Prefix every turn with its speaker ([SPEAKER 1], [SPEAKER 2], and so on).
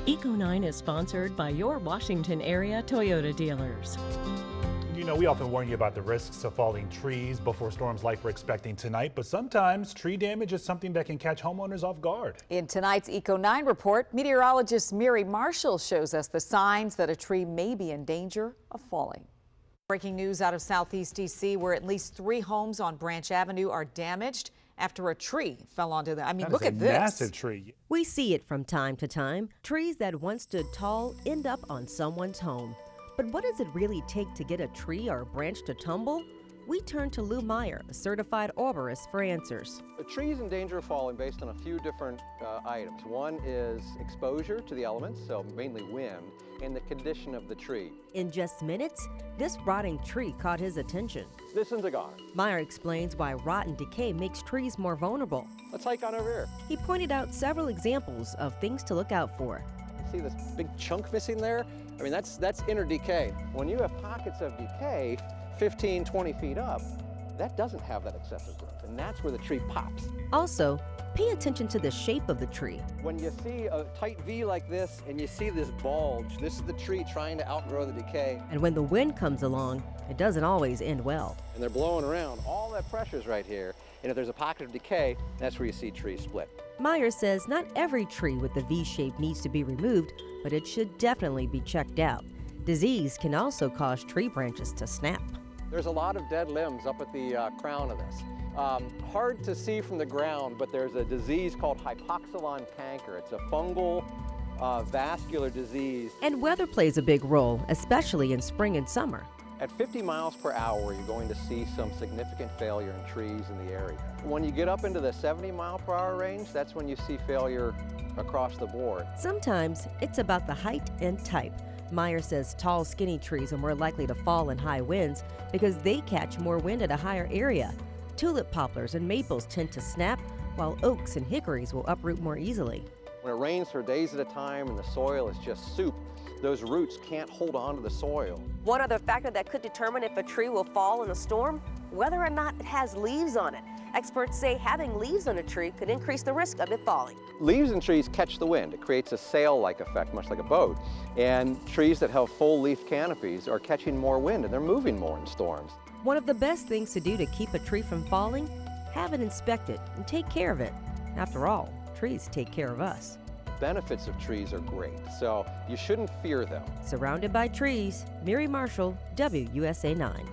[SPEAKER 1] Eco9 is sponsored by your Washington area Toyota dealers.
[SPEAKER 2] You know, we often warn you about the risks of falling trees before storms like we're expecting tonight, but sometimes tree damage is something that can catch homeowners off guard.
[SPEAKER 3] In tonight's Eco9 report, meteorologist Mary Marshall shows us the signs that a tree may be in danger of falling. Breaking news out of Southeast D.C., where at least 3 homes on Branch Avenue are damaged after a tree fell onto them. I mean, look at this.
[SPEAKER 2] Massive tree.
[SPEAKER 4] We see it from time to time. Trees that once stood tall end up on someone's home. But what does it really take to get a tree or a branch to tumble? We turn to Lou Meyer, a certified arborist, for answers.
[SPEAKER 5] A tree is in danger of falling based on a few different items. One is exposure to the elements, so mainly wind, and the condition of the tree.
[SPEAKER 4] In just minutes, this rotting tree caught his attention.
[SPEAKER 5] This one's a goner.
[SPEAKER 4] Meyer explains why rot and decay makes trees more vulnerable.
[SPEAKER 5] Let's hike on over here.
[SPEAKER 4] He pointed out several examples of things to look out for.
[SPEAKER 5] See this big chunk missing there? I mean, that's inner decay. When you have pockets of decay 15, 20 feet up, that doesn't have that excessive growth, and that's where the tree pops.
[SPEAKER 4] Also, pay attention to the shape of the tree.
[SPEAKER 5] When you see a tight V like this and you see this bulge, this is the tree trying to outgrow the decay.
[SPEAKER 4] And when the wind comes along, it doesn't always end well.
[SPEAKER 5] And they're blowing around. All that pressure's right here, and if there's a pocket of decay, that's where you see trees split.
[SPEAKER 4] Meyer says not every tree with the V shape needs to be removed, but it should definitely be checked out. Disease can also cause tree branches to snap.
[SPEAKER 5] There's a lot of dead limbs up at the crown of this. Hard to see from the ground, but there's a disease called hypoxylon canker. It's a fungal vascular disease.
[SPEAKER 4] And weather plays a big role, especially in spring and summer.
[SPEAKER 5] At 50 miles per hour, you're going to see some significant failure in trees in the area. When you get up into the 70 mile per hour range, that's when you see failure across the board.
[SPEAKER 4] Sometimes it's about the height and type. Meyer says tall, skinny trees are more likely to fall in high winds because they catch more wind at a higher area. Tulip poplars and maples tend to snap, while oaks and hickories will uproot more easily.
[SPEAKER 5] When it rains for days at a time and the soil is just soup, those roots can't hold on to the soil.
[SPEAKER 6] One other factor that could determine if a tree will fall in a storm, whether or not it has leaves on it. Experts say having leaves on a tree could increase the risk of it falling.
[SPEAKER 5] Leaves in trees catch the wind. It creates a sail-like effect, much like a boat. And trees that have full leaf canopies are catching more wind and they're moving more in storms.
[SPEAKER 4] One of the best things to do to keep a tree from falling, have it inspected and take care of it. After all, trees take care of us.
[SPEAKER 5] Benefits of trees are great, so you shouldn't fear them.
[SPEAKER 4] Surrounded by trees, Mary Marshall, WUSA 9.